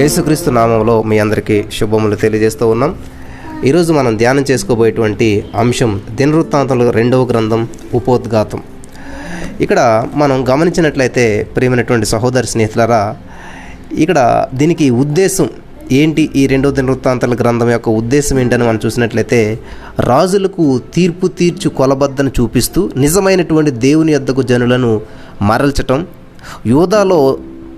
యేసుక్రీస్తు నామంలో మీ అందరికీ శుభములు తెలియజేస్తూ ఉన్నాం. ఈరోజు మనం ధ్యానం చేసుకోబోయేటువంటి అంశం దినవృత్తాంతాలు 2వ గ్రంథం ఉపోద్ఘాతం. ఇక్కడ మనం గమనించినట్లయితే ప్రియమైనటువంటి సహోదరి స్నేహితులారా, ఇక్కడ దీనికి ఉద్దేశం ఏంటి, ఈ 2వ దినవృత్తాంతాల గ్రంథం యొక్క ఉద్దేశం ఏంటని మనం చూసినట్లయితే, రాజులకు తీర్పు తీర్చు కొలబద్దను చూపిస్తూ నిజమైనటువంటి దేవుని యొద్దకు జనులను మరల్చటం, యూదాలో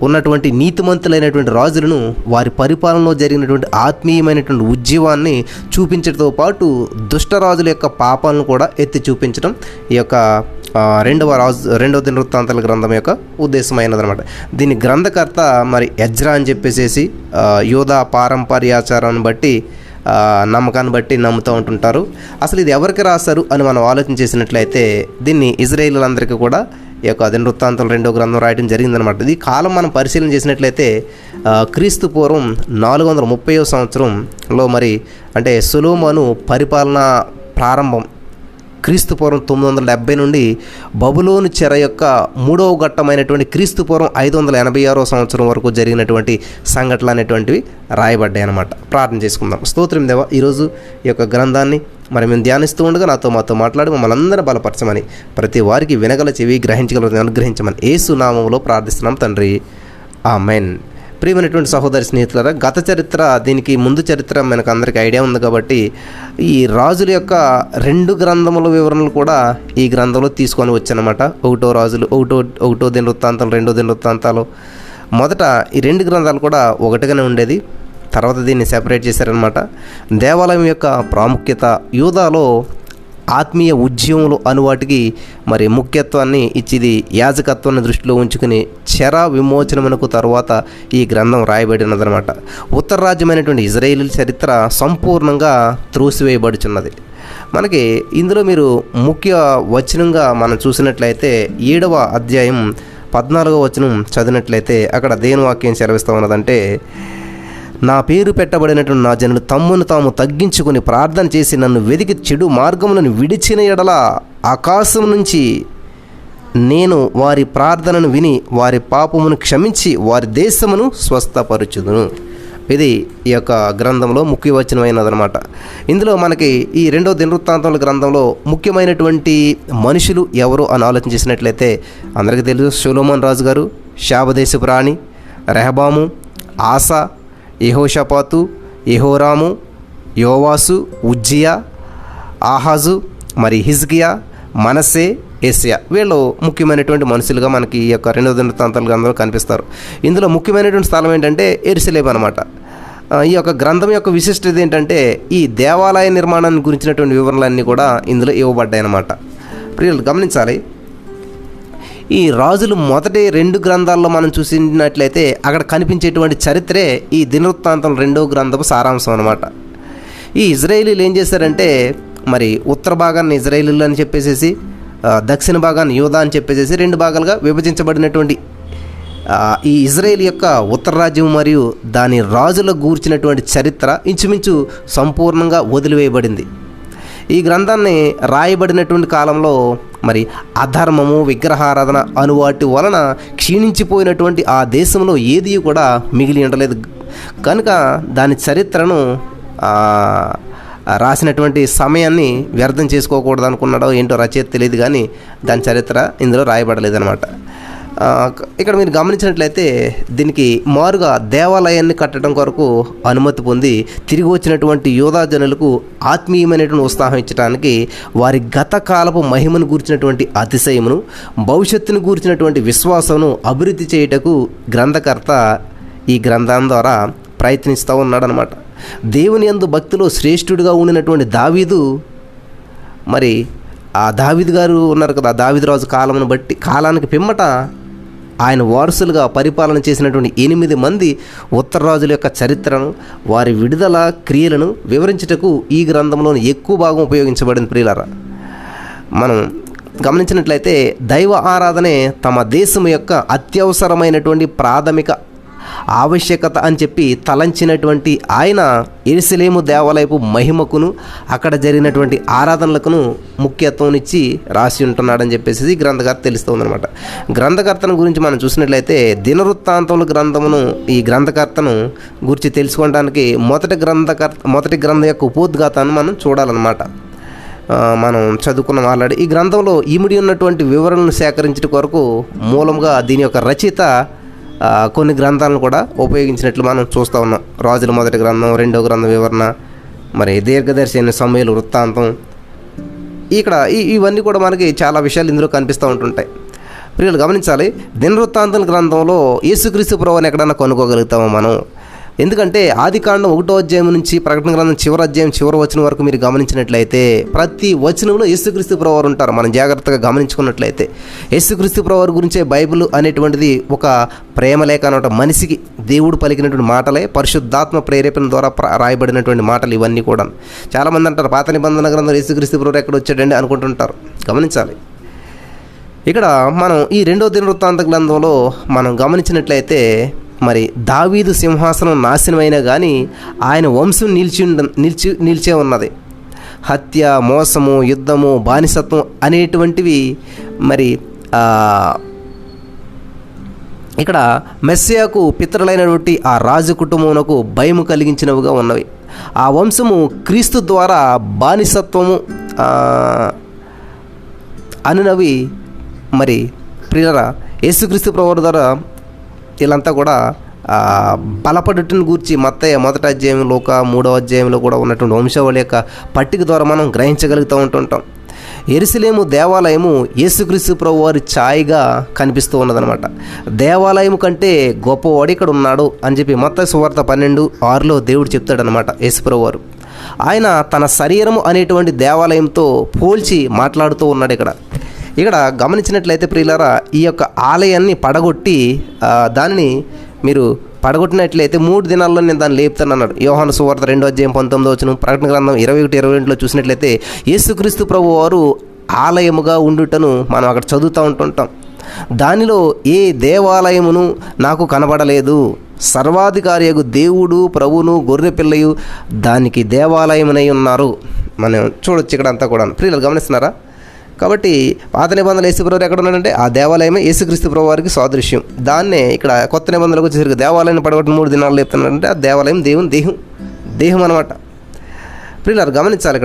ఉన్నటువంటి నీతిమంతులైనటువంటి రాజులను వారి పరిపాలనలో జరిగినటువంటి ఆత్మీయమైనటువంటి ఉద్యమాన్ని చూపించడంతో పాటు దుష్టరాజుల యొక్క పాపాలను కూడా ఎత్తి చూపించడం ఈ యొక్క 2వ దినవృత్తాంతాల గ్రంథం యొక్క ఉద్దేశమైనదనమాట. దీని గ్రంథకర్త మరి ఎజ్రా అని చెప్పేసి యూదా పారంపర్యాచారాన్ని బట్టి నమ్మకాన్ని బట్టి నమ్ముతూ ఉంటుంటారు. అసలు ఇది ఎవరికి రాస్తారు అని మనం ఆలోచన చేసినట్లయితే దీన్ని ఇజ్రాయేలీలందరికీ కూడా ఈ యొక్క దినవృత్తాంతాలు 2వ గ్రంథం రాయడం జరిగిందనమాట. ఈ కాలం మనం పరిశీలన చేసినట్లయితే క్రీస్తు పూర్వం 430వ సంవత్సరంలో మరి అంటే సొలొమోను పరిపాలన ప్రారంభం క్రీస్తు పూర్వం 970 నుండి బబులోను చెర యొక్క 3వ ఘట్టమైనటువంటి క్రీస్తు పూర్వం 586వ సంవత్సరం వరకు జరిగినటువంటి సంఘటనలు అనేటువంటివి రాయబడ్డాయి అన్నమాట. ప్రార్థన చేసుకుందాం. స్తోత్రం దేవా, ఈరోజు ఈ యొక్క గ్రంథాన్ని మరి మేము ధ్యానిస్తూ ఉండగా మాతో మాట్లాడి మమ్మల్ని అందరూ బలపరచమని, ప్రతి వారికి వినగల చెవి గ్రహించగల అనుగ్రహించమని యేసు నామములో ప్రార్థిస్తున్నాం తండ్రి, ఆమెన్. ప్రియమైనటువంటి సహోదరి స్నేహితులారా, గత చరిత్ర, దీనికి ముందు చరిత్ర మనకు అందరికీ ఐడియా ఉంది కాబట్టి ఈ రాజుల యొక్క 2 గ్రంథముల వివరణలు కూడా ఈ గ్రంథంలో తీసుకొని వచ్చానమాట. 1వ దినవృత్తాంతాలు, 2వ దినవృత్తాంతాలు. మొదట ఈ 2 గ్రంథాలు కూడా ఒకటిగానే ఉండేది, తర్వాత దీన్ని సెపరేట్ చేశారనమాట. దేవాలయం యొక్క ప్రాముఖ్యత, యూదాలో ఆత్మీయ ఉద్యమంలో అనువాటికి మరి ముఖ్యత్వాన్ని ఇచ్చిది యాజకత్వాన్ని దృష్టిలో ఉంచుకుని చెర విమోచనమునకు తర్వాత ఈ గ్రంథం రాయబడినదనమాట. ఉత్తర రాజ్యమైనటువంటి ఇజ్రాయేలు చరిత్ర సంపూర్ణంగా త్రోసివేయబడుచున్నది. మనకి ఇందులో మీరు ముఖ్య వచనంగా మనం చూసినట్లయితే 7వ అధ్యాయం 14వ వచనం చదివినట్లయితే అక్కడ దేని వాక్యం సెలవిస్తూ ఉన్నదంటే, నా పేరు పెట్టబడినటువంటి నా జనులు తమ్మును తాము తగ్గించుకుని ప్రార్థన చేసి నన్ను వెదికి చెడు మార్గములను విడిచిన ఎడల ఆకాశం నుంచి నేను వారి ప్రార్థనను విని వారి పాపమును క్షమించి వారి దేశమును స్వస్థపరచుదును. ఇది ఈ యొక్క గ్రంథంలో ముఖ్య వచనమైనదనమాట. ఇందులో మనకి ఈ 2వ దినవృత్తాంతాల గ్రంథంలో ముఖ్యమైనటువంటి మనుషులు ఎవరు అని ఆలోచన చేసినట్లయితే అందరికీ తెలుసు, సొలొమోను రాజు గారు, శాబదేశపు రాణి, రెహబాము, ఆసా, యెహోషాపాతు, యెహోరాము, యోవాసు, ఉజ్జియా, ఆహాజు, మరి హిజ్కియా, మనస్సే, ఏసియా. వీళ్ళు ముఖ్యమైనటువంటి మనుషులుగా మనకి ఈ యొక్క 2వ దినవృత్తాంతాల గ్రంథంలో కనిపిస్తారు. ఇందులో ముఖ్యమైనటువంటి స్థలం ఏంటంటే యెరూషలేము అనమాట. ఈ యొక్క గ్రంథం యొక్క విశిష్టత ఏంటంటే ఈ దేవాలయ నిర్మాణాన్ని గురించినటువంటి వివరణలన్నీ కూడా ఇందులో ఇవ్వబడ్డాయి అన్నమాట. ప్రియులు గమనించాలి, ఈ రాజులు మొదటి 2 గ్రంథాల్లో మనం చూసినట్లయితే అక్కడ కనిపించేటువంటి చరిత్రే ఈ దినవృత్తాంతం 2వ గ్రంథపు సారాంశం అనమాట. ఈ ఇజ్రాయేలీలు ఏం చేశారంటే మరి ఉత్తర భాగాన్ని ఇజ్రాయేలీలు అని చెప్పేసి, దక్షిణ భాగాన్ని యూదా అని చెప్పేసి 2 భాగాలుగా విభజించబడినటువంటి ఈ ఇజ్రాయేల్ యొక్క ఉత్తర రాజ్యం మరియు దాని రాజుల గూర్చినటువంటి చరిత్ర ఇంచుమించు సంపూర్ణంగా వదిలివేయబడింది. ఈ గ్రంథాన్ని రాయబడినటువంటి కాలంలో మరి అధర్మము, విగ్రహారాధన అనువాటి వలన క్షీణించిపోయినటువంటి ఆ దేశంలో ఏది కూడా మిగిలి ఉండలేదు. కనుక దాని చరిత్రను రాసినటువంటి సమయాన్ని వ్యర్థం చేసుకోకూడదు అనుకున్నాడో ఏంటో రచయిత తెలియదు, కానీ దాని చరిత్ర ఇందులో రాయబడలేదన్నమాట. ఇక్కడ మీరు గమనించినట్లయితే దీనికి మారుగా దేవాలయాన్ని కట్టడం కొరకు అనుమతి పొంది తిరిగి వచ్చినటువంటి యూదా జనులకు ఆత్మీయమైనటువంటి ఉత్సాహం ఇచ్చడానికి, వారి గత కాలపు మహిమను గూర్చినటువంటి అతిశయమును, భవిష్యత్తును గూర్చినటువంటి విశ్వాసమును అభివృద్ధి చేయుటకు గ్రంథకర్త ఈ గ్రంథం ద్వారా ప్రయత్నిస్తూ ఉన్నాడనమాట. దేవుని యందు భక్తిలో శ్రేష్ఠుడిగా ఉండినటువంటి దావీదు, మరి ఆ దావీదు గారు ఉన్నారు కదా, దావీదు రాజు కాలమును బట్టి కాలానికి పిమ్మట ఆయన వారసులుగా పరిపాలన చేసినటువంటి 8 మంది ఉత్తర రాజుల యొక్క చరిత్రను, వారి విడుదల క్రియలను వివరించుటకు ఈ గ్రంథంలోని ఎక్కువ భాగం ఉపయోగించబడింది. ప్రియులారా, మనం గమనించినట్లయితే దైవ ఆరాధనే తమ దేశం యొక్క అత్యవసరమైనటువంటి ప్రాథమిక ఆవశ్యకత అని చెప్పి తలంచినటువంటి ఆయన యెరూషలేము దేవాలయపు మహిమకును అక్కడ జరిగినటువంటి ఆరాధనలకును ముఖ్యత్వంనిచ్చి రాసి ఉంటున్నాడని చెప్పేసి గ్రంథకర్త తెలుస్తుందన్నమాట. గ్రంథకర్తను గురించి మనం చూసినట్లయితే దినవృత్తాంతముల గ్రంథమును ఈ గ్రంథకర్తను గురించి తెలుసుకోవడానికి మొదటి గ్రంథం యొక్క ఉపోద్ఘాతాన్ని మనం చూడాలన్నమాట. మనం చదువుకున్నాం ఆల్రెడీ. ఈ గ్రంథంలో ఇమిడి ఉన్నటువంటి వివరణను సేకరించడం కొరకు మూలంగా దీని యొక్క రచయిత కొన్ని గ్రంథాలను కూడా ఉపయోగించినట్లు మనం చూస్తూ ఉన్నాం. రాజుల మొదటి గ్రంథం, రెండవ గ్రంథం వివరణ, మరి దీర్ఘదర్శి అయిన సమూయేలు వృత్తాంతం, ఇక్కడ ఇవన్నీ కూడా మనకి చాలా విషయాలు ఇందులో కనిపిస్తూ ఉంటుంటాయి. ప్రియులు గమనించాలి, దినవృత్తాంతం గ్రంథంలో యేసుక్రీస్తు ప్రభువుని ఎక్కడన్నా కనుక్కోగలుగుతామో మనం. ఎందుకంటే ఆదికాండం 1వ అధ్యాయం నుంచి ప్రకటన గ్రంథం చివరి అధ్యాయం చివరి వచనం వరకు మీరు గమనించినట్లయితే ప్రతి వచనంలో యేసుక్రీస్తు ప్రభువారు ఉంటారు. మనం జాగ్రత్తగా గమనించుకున్నట్లయితే యేసుక్రీస్తు ప్రభువారి గురించే బైబిల్ అనేటువంటిది ఒక ప్రేమలేఖ అనమాట. మనిషికి దేవుడు పలికినటువంటి మాటలే, పరిశుద్ధాత్మ ప్రేరేపణ ద్వారా రాయబడినటువంటి మాటలు ఇవన్నీ కూడా. చాలామంది అంటారు పాత నిబంధన గ్రంథం యేసుక్రీస్తు ప్రభువారు ఎక్కడ వచ్చాడండి అనుకుంటుంటారు. గమనించాలి, ఇక్కడ మనం ఈ 2వ దినవృత్తాంత గ్రంథంలో మనం గమనించినట్లయితే మరి దావీదు సింహాసనం నాశనమైనా కానీ ఆయన వంశం నిలిచే ఉన్నది. హత్య, మోసము, యుద్ధము, బానిసత్వం అనేటువంటివి మరి ఇక్కడ మెస్సియాకు పితరులైనటువంటి ఆ రాజు కుటుంబమునకు భయము కలిగించినవిగా ఉన్నవి. ఆ వంశము క్రీస్తు ద్వారా బానిసత్వము అనునవి మరి ప్రియులారా యేసుక్రీస్తు ప్రభువు ద్వారా వీళ్ళంతా కూడా బలపడుటను గూర్చి మత్తయి 1వ అధ్యాయం, లూకా 3వ అధ్యాయంలో కూడా ఉన్నటువంటి వంశావళి యొక్క పట్టిక ద్వారా మనం గ్రహించగలుగుతూ ఉంటుంటాం. యెరూషలేము దేవాలయము యేసుక్రీస్తు ప్రభువారి ఛాయగా కనిపిస్తూ ఉన్నదనమాట. దేవాలయం కంటే గొప్పవాడు ఇక్కడ ఉన్నాడు అని చెప్పి మత్తయి సువార్త 12:6లో దేవుడు చెప్తాడనమాట. యేసు ప్రభువారు ఆయన తన శరీరము అనేటువంటి దేవాలయంతో పోల్చి మాట్లాడుతూ ఉన్నాడు. ఇక్కడ గమనించినట్లయితే ప్రియులారా, ఈ యొక్క ఆలయాన్ని పడగొట్టి దానిని మీరు పడగొట్టినట్లయితే 3 దినాల్లో నేను దాన్ని లేపుతాను అన్నాడు. యోహాను సువార్త 2వ అధ్యాయం 19వ వచనం, ప్రకటన గ్రంథం 21:22లో చూసినట్లయితే యేసుక్రీస్తు ప్రభువారు ఆలయముగా ఉండుటను మనం అక్కడ చదువుతూ ఉంటుంటాం. దానిలో ఏ దేవాలయమును నాకు కనబడలేదు, సర్వాధికారియగు దేవుడు ప్రభువును గొర్రె పిల్లయు దానికి దేవాలయమునై ఉన్నారు. మనం చూడొచ్చు ఇక్కడ అంతా కూడా. ప్రియులు గమనిస్తున్నారా? కాబట్టి పాత నిబంధనలు యేసు ప్రభువు ఎక్కడ ఉన్నాడంటే ఆ దేవాలయమే యేసుక్రీస్తు ప్రభు వారికి సాదృశ్యం. దాన్నే ఇక్కడ కొత్త నిబంధనలకు వచ్చేసరికి దేవాలయాన్ని పడగొట్టిన 3 దినాలు లేపుతున్నాడంటే ఆ దేవాలయం దేవుని దేహం అనమాట. ప్రియులారు గమనించాలి,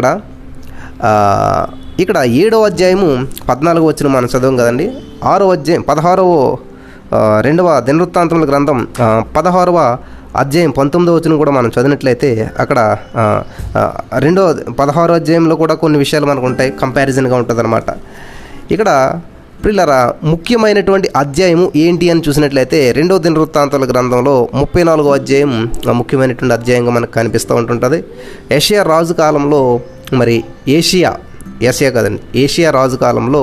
ఇక్కడ 7వ అధ్యాయము 14వ వచనం మనం చదవం కదండి. 6వ అధ్యాయం 2వ దినవృత్తాంతముల గ్రంథం 16వ అధ్యాయం 19వ వచనం కూడా మనం చదివినట్లయితే అక్కడ 16వ అధ్యాయంలో కూడా కొన్ని విషయాలు మనకు ఉంటాయి, కంపారిజన్గా ఉంటుంది అనమాట. ఇక్కడ ప్రియులారా ముఖ్యమైనటువంటి అధ్యాయము ఏంటి అని చూసినట్లయితే 2వ దినవృత్తాంతాల గ్రంథంలో 34వ అధ్యాయం ముఖ్యమైనటువంటి అధ్యాయంగా మనకు కనిపిస్తూ ఉంటుంటుంది. ఏషియా రాజు కాలంలో మరి ఏషియా రాజు కాలంలో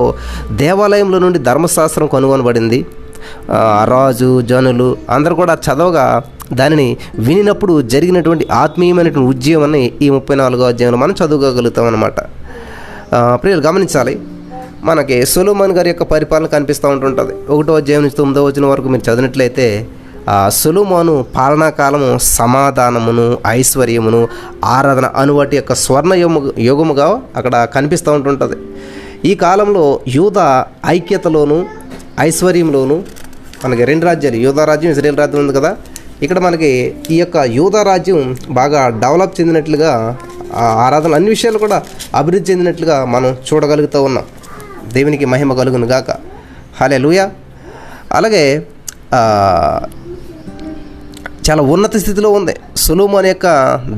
దేవాలయంలో నుండి ధర్మశాస్త్రం కనుగొనబడింది. రాజు, జనులు అందరూ కూడా చదవగా దానిని వినినప్పుడు జరిగినటువంటి ఆత్మీయమైనటువంటి ఉద్యమాన్ని ఈ 34వ అధ్యాయంలో మనం చదువుకోగలుగుతాం అన్నమాట. ప్రియులు గమనించాలి, మనకి సొలొమోను గారి యొక్క పరిపాలన కనిపిస్తూ ఉంటుంటుంది. 1వ అధ్యాయం నుంచి 9వ వచనం వరకు మీరు చదివినట్లయితే సొలొమోను పాలనా కాలము సమాధానమును, ఐశ్వర్యమును, ఆరాధన అనువాటి యొక్క స్వర్ణ యుగముగా అక్కడ కనిపిస్తూ ఉంటుంటుంది. ఈ కాలంలో యూదా ఐక్యతలోను ఐశ్వర్యంలోను మనకి 2 రాజ్యాలు, యూదా రాజ్యం, ఇజ్రాయేల్ రాజ్యం ఉంది కదా. ఇక్కడ మనకి ఈ యొక్క యూదా రాజ్యం బాగా డెవలప్ చెందినట్లుగా, ఆరాధన అన్ని విషయాలు కూడా అభివృద్ధి చెందినట్లుగా మనం చూడగలుగుతూ ఉన్నాం. దేవునికి మహిమ కలుగును గాక. హల్లెలూయా. అలాగే చాలా ఉన్నత స్థితిలో ఉంది. సొలొమోను యొక్క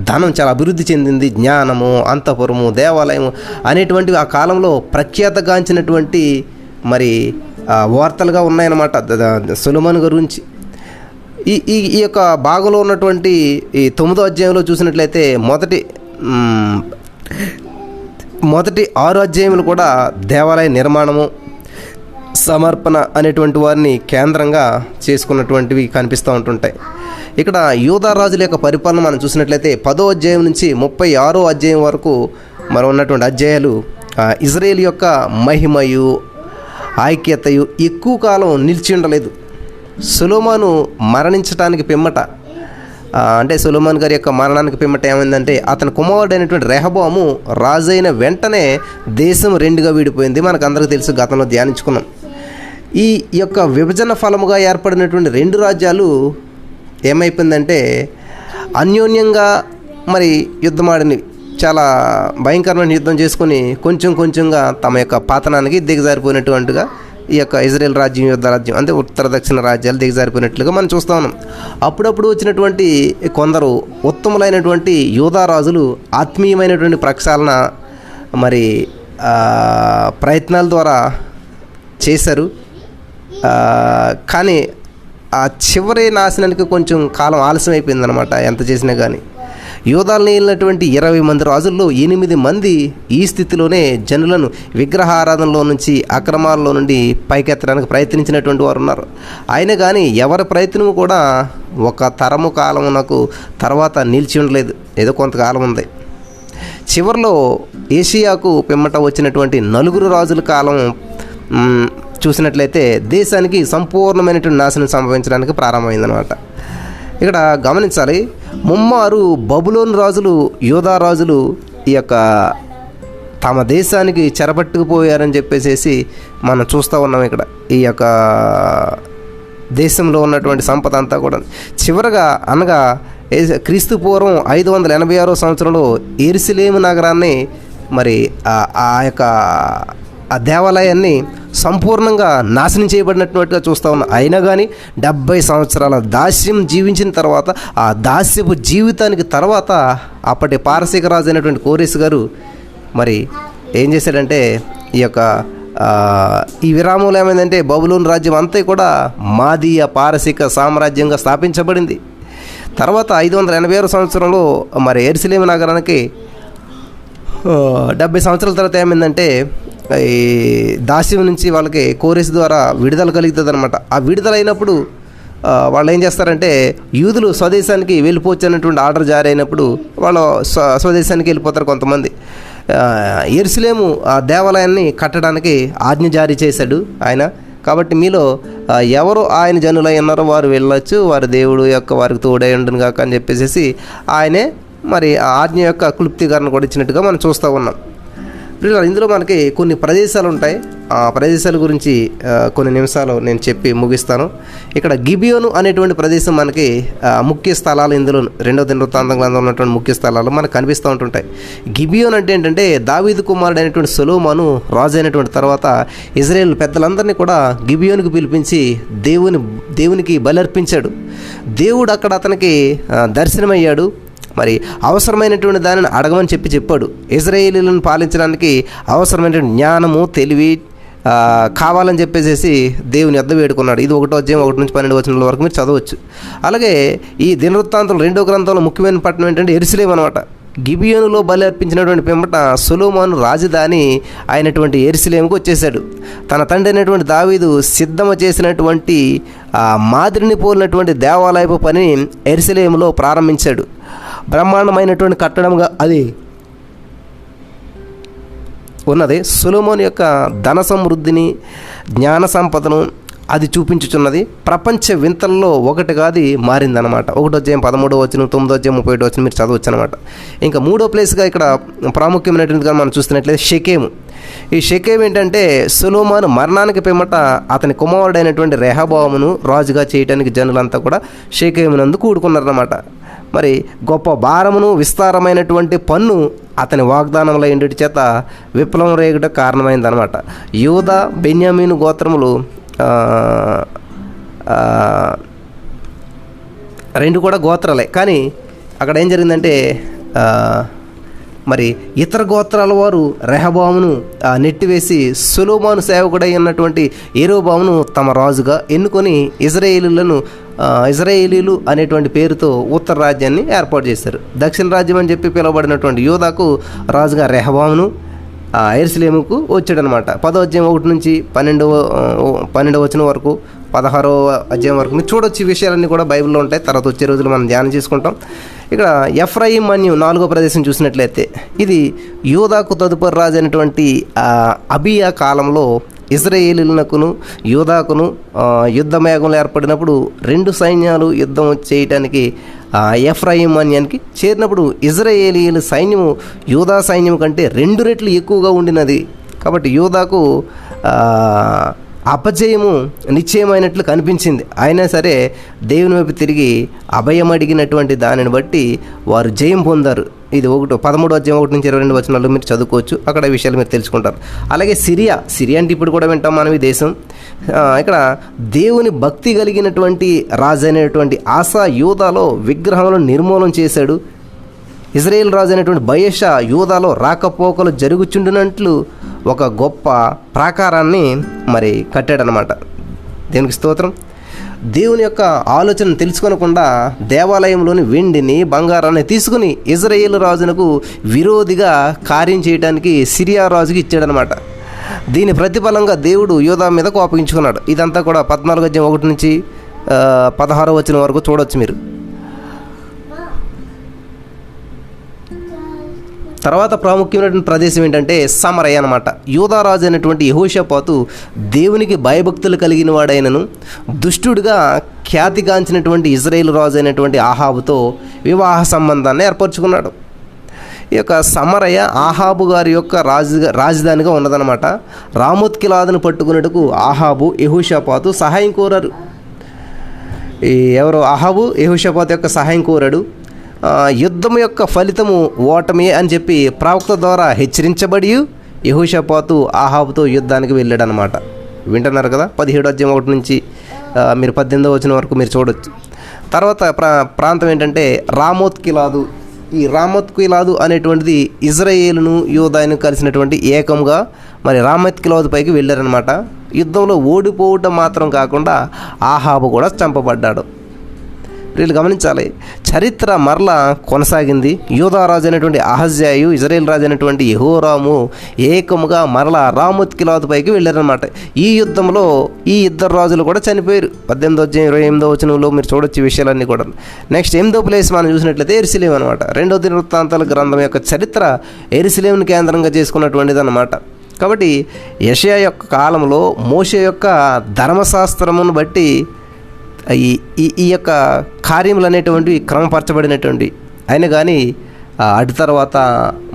ధనం చాలా అభివృద్ధి చెందింది. జ్ఞానము, అంతఃపురము, దేవాలయము అనేటువంటివి ఆ కాలంలో ప్రఖ్యాతగాంచినటువంటి మరి వార్తలుగా ఉన్నాయన్నమాట సొలొమోను గురించి. ఈ యొక్క భాగంలో ఉన్నటువంటి ఈ 9వ అధ్యాయంలో చూసినట్లయితే మొదటి 6 అధ్యాయములు కూడా దేవాలయ నిర్మాణము, సమర్పణ అనేటువంటి వారిని కేంద్రంగా చేసుకున్నటువంటివి కనిపిస్తూ ఉంటుంటాయి. ఇక్కడ యూదా రాజుల యొక్క పరిపాలన మనం చూసినట్లయితే 10వ అధ్యాయం నుంచి 36వ అధ్యాయం వరకు మరి ఉన్నటువంటి అధ్యాయాలు ఇజ్రాయేల్ యొక్క మహిమయు ఐక్యతయు ఎక్కువ కాలం నిలిచి ఉండలేదు. సొలొమోను మరణించడానికి పిమ్మట అంటే సొలొమోన్ గారి యొక్క మరణానికి పిమ్మట ఏమైందంటే అతని కుమారుడైనటువంటి రెహబాము రాజైన వెంటనే దేశం రెండుగా విడిపోయింది. మనకు అందరికీ తెలుసు, గతంలో ధ్యానించుకున్నాం. ఈ యొక్క విభజన ఫలముగా ఏర్పడినటువంటి రెండు రాజ్యాలు ఏమైపోయిందంటే అన్యోన్యంగా మరి యుద్ధమాడినవి, చాలా భయంకరమైన యుద్ధం చేసుకుని కొంచెం కొంచెంగా తమ యొక్క పతనానికి దిగజారిపోయినటువంటిగా ఈ యొక్క ఇజ్రాయెల్ రాజ్యం, యుద్ధ రాజ్యం అంటే ఉత్తర దక్షిణ రాజ్యాలు దిగజారిపోయినట్లుగా మనం చూస్తూ ఉన్నాం. అప్పుడప్పుడు వచ్చినటువంటి కొందరు ఉత్తములైనటువంటి యూదా రాజులు ఆత్మీయమైనటువంటి ప్రక్షాళన మరి ప్రయత్నాల ద్వారా చేశారు. కానీ ఆ చివరి నాశనానికి కొంచెం కాలం ఆలస్యం అయిపోయిందనమాట. ఎంత చేసినా కానీ యూదాలను ఏలినటువంటి 20 మంది రాజుల్లో 8 మంది ఈ స్థితిలోనే జనులను విగ్రహారాధనలో నుంచి, అక్రమాల్లో నుండి పైకెత్తడానికి ప్రయత్నించినటువంటి వారు ఉన్నారు. అయినా కానీ ఎవరి ప్రయత్నం కూడా ఒక తరము కాలమునకు తర్వాత నిలిచి ఉండలేదు. ఏదో కొంతకాలం ఉంది. చివరిలో ఏషియాకు పిమ్మట వచ్చినటువంటి 4 రాజుల కాలం చూసినట్లయితే దేశానికి సంపూర్ణమైనటువంటి నాశనం సంభవించడానికి ప్రారంభమైందనమాట. ఇక్కడ గమనించాలి, ముమ్మారు బబులోను రాజులు, యూదా రాజులు ఈ యొక్క తమ దేశానికి చెరపట్టుకుపోయారని చెప్పేసి మనం చూస్తూ ఉన్నాం. ఇక్కడ ఈ యొక్క దేశంలో ఉన్నటువంటి సంపద అంతా కూడా చివరగా అనగా క్రీస్తు పూర్వం 586 సంవత్సరంలో యెరూషలేము నగరాన్ని మరి ఆ యొక్క ఆ దేవాలయాన్ని సంపూర్ణంగా నాశనం చేయబడినట్టుగా చూస్తూ ఉన్నాం. అయినా కానీ 70 సంవత్సరాల దాస్యం జీవించిన తర్వాత, ఆ దాస్యపు జీవితానికి తర్వాత అప్పటి పారసీక రాజు అయినటువంటి కోరెస్ గారు మరి ఏం చేశాడంటే ఈ యొక్క ఈ విరామంలో ఏమైందంటే బబులోను రాజ్యం అంతా కూడా మాదీయ పారసీక సామ్రాజ్యంగా స్థాపించబడింది. తర్వాత 586 సంవత్సరంలో మరి యెరూషలేము నగరానికి 70 సంవత్సరాల తర్వాత ఏమైందంటే ఈ దాస్యం నుంచి వాళ్ళకి కోరెస్ ద్వారా విడుదల కలుగుతుంది అనమాట. ఆ విడుదల అయినప్పుడు వాళ్ళు ఏం చేస్తారంటే యూదులు స్వదేశానికి వెళ్ళిపోవచ్చు అన్నటువంటి ఆర్డర్ జారీ అయినప్పుడు వాళ్ళు స్వదేశానికి వెళ్ళిపోతారు కొంతమంది. యెరూషలేము ఆ దేవాలయాన్ని కట్టడానికి ఆజ్ఞ జారీ చేశాడు ఆయన. కాబట్టి మీలో ఎవరు ఆయన జనులై ఉన్నారో వారు వెళ్ళొచ్చు, వారి దేవుడు యొక్క వారికి తోడై ఉండను కాక అని చెప్పేసి ఆయనే మరి ఆ ఆజ్ఞ యొక్క క్లుప్తీకరణ కూడా ఇచ్చినట్టుగా మనం చూస్తూ ఉన్నాం. ఇందులో మనకి కొన్ని ప్రదేశాలు ఉంటాయి. ఆ ప్రదేశాల గురించి కొన్ని నిమిషాలు నేను చెప్పి ముగిస్తాను. ఇక్కడ గిబియోను అనేటువంటి ప్రదేశం మనకి ముఖ్య స్థలాలు, ఇందులో 2వ దినవృత్తాంతం గ్రంథంలో ఉన్నటువంటి ముఖ్య స్థలాలు మనకు కనిపిస్తూ ఉంటుంటాయి. గిబియోన్ అంటే ఏంటంటే దావీదు కుమారుడు అయినటువంటి సొలొమోను రాజు అయినటువంటి తర్వాత ఇజ్రాయేల్ పెద్దలందరినీ కూడా గిబియోనుకు పిలిపించి దేవునికి బలర్పించాడు. దేవుడు అక్కడ అతనికి దర్శనమయ్యాడు. మరి అవసరమైనటువంటి దానిని అడగమని చెప్పాడు. ఇజ్రాయేలీలను పాలించడానికి అవసరమైనటువంటి జ్ఞానము, తెలివి కావాలని చెప్పేసి దేవుని యొద్ద వేడుకున్నాడు. ఇది 1వ అధ్యాయం 1 నుంచి 12 వచనాల వరకు మీరు చదవచ్చు. అలాగే ఈ దినవృత్తాంతం 2వ గ్రంథంలో ముఖ్యమైన పట్టణం ఏంటంటే యెరూషలేము అనమాట. గిబియోనులో బలి అర్పించినటువంటి పిమ్మట సొలొమోను రాజధాని అయినటువంటి యెరూషలేముకు వచ్చేసాడు. తన తండ్రి అయినటువంటి దావీదు సిద్ధము చేసినటువంటి మాదిరిని పోలినటువంటి దేవాలయపు పనిని యెరూషలేములో ప్రారంభించాడు. బ్రహ్మాండమైనటువంటి కట్టడంగా అది ఉన్నది. సొలొమోను యొక్క ధన సమృద్ధిని, జ్ఞాన సంపదను అది చూపించుచున్నది. ప్రపంచ వింతల్లో ఒకటిగా అది మారిందనమాట. 1వ అధ్యాయం 13వ వచనం, 9వ అధ్యాయం 37వ వచనం మీరు చదవచ్చు అనమాట. ఇంకా 3వ ప్లేస్గా ఇక్కడ ప్రాముఖ్యమైనటువంటిగా మనం చూస్తున్నట్లయితే షెకెము. ఈ షెకెము ఏంటంటే సొలొమోను మరణానికి పిమ్మట అతని కుమారుడైనటువంటి రెహబామును రాజుగా చేయడానికి జనులంతా కూడా షెకెమునందు కూడుకున్నారన్నమాట. మరి గొప్ప భారమును, విస్తారమైనటువంటి పన్ను అతని వాగ్దానంలో ఇంటి చేత విప్లవం రేగుట కారణమైందనమాట. యూదా, బెన్యామీను గోత్రములు రెండు కూడా గోత్రాలే. కానీ అక్కడ ఏం జరిగిందంటే మరి ఇతర గోత్రాల వారు రెహబామును నెట్టివేసి సొలొమోను సేవకుడై ఉన్నటువంటి యెరోబామును తమ రాజుగా ఎన్నుకొని ఇజ్రాయేలీలు అనేటువంటి పేరుతో ఉత్తర రాజ్యాన్ని ఏర్పాటు చేశారు. దక్షిణ రాజ్యం అని చెప్పి పిలువబడినటువంటి యూదాకు రాజుగా రెహబామును యెరూషలేముకు వచ్చాడనమాట. 10వ అధ్యాయం 1 నుంచి 12వ వచనం వరకు, 16వ అధ్యాయం వరకు మీరు చూడొచ్చు. ఈ విషయాలన్నీ కూడా బైబిల్లో ఉంటాయి. తర్వాత వచ్చే రోజులు మనం ధ్యానం చేసుకుంటాం. ఇక్కడ ఎఫ్రాయిం మన్యు 4వ ప్రదేశం చూసినట్లయితే ఇది యూదాకు తదుపరి రాజు అయినటువంటి అబియా కాలంలో ఇజ్రాయేలీలకును యూదాకును యుద్ధ మేఘంలో ఏర్పడినప్పుడు రెండు సైన్యాలు యుద్ధం చేయటానికి ఎఫ్రాయిం అన్యానికి చేరినప్పుడు ఇజ్రాయేలీల సైన్యము యూదా సైన్యం కంటే 2 రెట్లు ఎక్కువగా ఉండినది. కాబట్టి యూదాకు అపజయము నిశ్చయమైనట్లు కనిపించింది. అయినా సరే దేవుని వైపు తిరిగి అభయం అడిగినటువంటి దానిని బట్టి వారు జయం పొందారు. ఇది 13వ అధ్యాయం 1 నుంచి 22 వచనాల్లో మీరు చదువుకోవచ్చు. అక్కడ ఈ విషయాలు మీరు తెలుసుకుంటారు. అలాగే సిరియా అంటే ఇప్పుడు కూడా వింటాం మనం ఈ దేశం. ఇక్కడ దేవుని భక్తి కలిగినటువంటి రాజు అయినటువంటి ఆసా యూదాలో విగ్రహములను నిర్మూలన చేశాడు. ఇజ్రాయేల్ రాజు అయినటువంటి బయషా యూదాలో రాకపోకలు జరుగుచుండినట్లు ఒక గొప్ప ప్రాకారాన్ని మరి కట్టాడనమాట. దేవునికి స్తోత్రం. దేవుని యొక్క ఆలోచన తెలుసుకొనకుండా దేవాలయంలోని వెండిని బంగారాన్ని తీసుకుని ఇజ్రాయేల్ రాజునకు విరోధిగా కార్యం చేయడానికి సిరియా రాజుకి ఇచ్చాడనమాట. దీని ప్రతిఫలంగా దేవుడు యూదా మీద కోపగించుకున్నాడు. ఇదంతా కూడా 14వ అధ్యాయం 1 నుంచి 16వ వచనం వరకు చూడవచ్చు మీరు. తర్వాత ప్రాముఖ్యమైనటువంటి ప్రదేశం ఏంటంటే సమరయ అనమాట. యూదారాజు అయినటువంటి యెహోషాపాతు దేవునికి భయభక్తులు కలిగిన వాడైనను దుష్టుడిగా ఖ్యాతిగాంచినటువంటి ఇజ్రాయేల్ రాజు అయినటువంటి ఆహాబుతో వివాహ సంబంధాన్ని ఏర్పరచుకున్నాడు. ఈ యొక్క సమరయ ఆహాబు గారి యొక్క రాజధానిగా ఉన్నదనమాట. రామోత్గిలాదును పట్టుకున్నట్టుకు ఆహాబు యెహోషాపాతు సహాయం కోరారు. ఎవరు ఆహాబు యెహోషాపాతు యొక్క సహాయం కోరాడు. యుద్ధం యొక్క ఫలితము ఓటమి అని చెప్పి ప్రవక్త ద్వారా హెచ్చరించబడి యెహోషాపాతు ఆహాబుతో యుద్ధానికి వెళ్ళాడనమాట. వింటున్నారు కదా. 17వ అధ్యాయం 1 నుంచి మీరు 18వ వచనం వరకు మీరు చూడొచ్చు. తర్వాత ప్రాంతం ఏంటంటే రామోత్గిలాదు. ఈ రామోత్గిలాదు అనేటువంటిది ఇజ్రాయేలును యూదాను కలిసినటువంటి ఏకంగా మరి రామోత్గిలాదు పైకి వెళ్ళారనమాట. యుద్ధంలో ఓడిపోవటం మాత్రం కాకుండా ఆహాబు కూడా చంపబడ్డాడు. వీళ్ళు గమనించాలి, చరిత్ర మరలా కొనసాగింది. యూదారాజు అయినటువంటి అహజ్యాయు ఇజ్రాయేల్ రాజు అయినటువంటి యెహోరాము ఏకముగా మరలా రామోత్గిలాదు పైకి వెళ్ళారనమాట. ఈ యుద్ధంలో ఈ ఇద్దరు రాజులు కూడా చనిపోయారు. 18వ అధ్యాయం 28వ వచనంలో మీరు చూడొచ్చు విషయాలన్నీ కూడా. నెక్స్ట్ 8వ ప్లేస్ మనం చూసినట్లయితే యెరూషలేము అనమాట. 2వ దినవృత్తాంతాల గ్రంథం యొక్క చరిత్ర యెరూషలేమును కేంద్రంగా చేసుకున్నటువంటిది అనమాట. కాబట్టి యెషయా యొక్క కాలంలో మోషే యొక్క ధర్మశాస్త్రమును బట్టి ఈ యొక్క కార్యములు అనేటువంటివి క్రమపరచబడినటువంటి అయినా కానీ అటు తర్వాత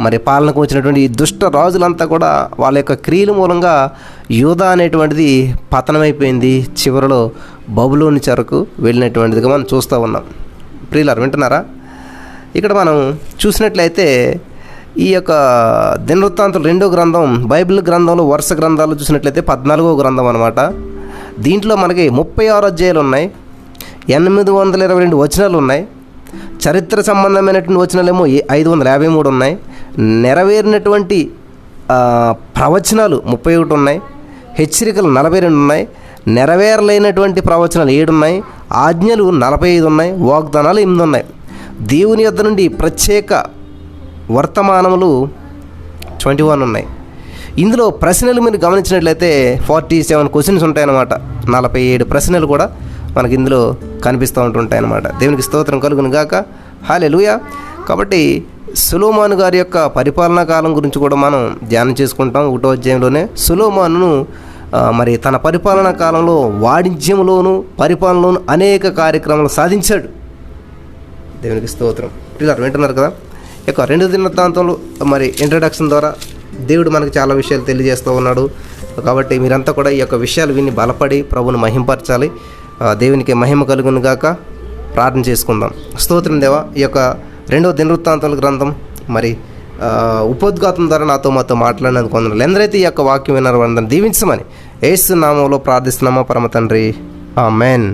మరి పాలనకు వచ్చినటువంటి ఈ దుష్ట రాజులంతా కూడా వాళ్ళ యొక్క క్రియల మూలంగా యూదా అనేటువంటిది పతనమైపోయింది. చివరిలో బబులోని చెరకు వెళ్ళినటువంటిదిగా మనం చూస్తూ ఉన్నాం. ప్రియులారా వింటున్నారా? ఇక్కడ మనం చూసినట్లయితే ఈ యొక్క దినవృత్తాంతాలు 2వ గ్రంథం బైబిల్ గ్రంథంలో వరుస గ్రంథాలు చూసినట్లయితే 14వ గ్రంథం అనమాట. దీంట్లో మనకి 36 అధ్యాయాలు ఉన్నాయి, 822 వచనాలు ఉన్నాయి. చరిత్ర సంబంధమైనటువంటి వచనాలేమో 553 ఉన్నాయి. నెరవేరినటువంటి ప్రవచనాలు 31 ఉన్నాయి. హెచ్చరికలు 42 ఉన్నాయి. నెరవేరలేనటువంటి ప్రవచనాలు 7 ఉన్నాయి. ఆజ్ఞలు 45 ఉన్నాయి. వాగ్దానాలు 8 ఉన్నాయి. దేవుని యొద్ద నుండి ప్రత్యేక వర్తమానములు 21 ఉన్నాయి. ఇందులో ప్రశ్నలు మీరు గమనించినట్లయితే 47 క్వశ్చన్స్ ఉంటాయన్నమాట. 47 ప్రశ్నలు కూడా మనకి ఇందులో కనిపిస్తూ ఉంటుంటాయన్నమాట. దేవునికి స్తోత్రం కలుగును గాక. హల్లెలూయా. కాబట్టి సొలొమోను గారి యొక్క పరిపాలనా కాలం గురించి కూడా మనం ధ్యానం చేసుకుంటాం. 1వ అధ్యాయంలోనే సొలొమోను మరి తన పరిపాలనా కాలంలో వాణిజ్యంలోను పరిపాలనలోను అనేక కార్యక్రమాలు సాధించాడు. దేవునికి స్తోత్రం. ఇలా వింటున్నారు కదా. ఈ యొక్క 2 దినవృత్తాంతంలో మరి ఇంట్రడక్షన్ ద్వారా దేవుడు మనకు చాలా విషయాలు తెలియజేస్తూ ఉన్నాడు. కాబట్టి మీరంతా కూడా ఈ యొక్క విషయాలు విని బలపడి ప్రభువును మహింపరచాలి. దేవునికి మహిమ కలుగును గాక. ప్రార్థన చేసుకుందాం. స్తోత్రం దేవా. ఈ యొక్క 2వ దినవృత్తాంతాల గ్రంథం మరి ఉపోద్ఘాతం ద్వారా మాతో మాట్లాడినందుకు వందనాలు. ఎందరైతే ఈ యొక్క వాక్యం విన్నారో వాళ్ళందరినీ దీవించమని యేసు నామములో ప్రార్థిస్తున్నామా పరమ తండ్రి. ఆమేన్.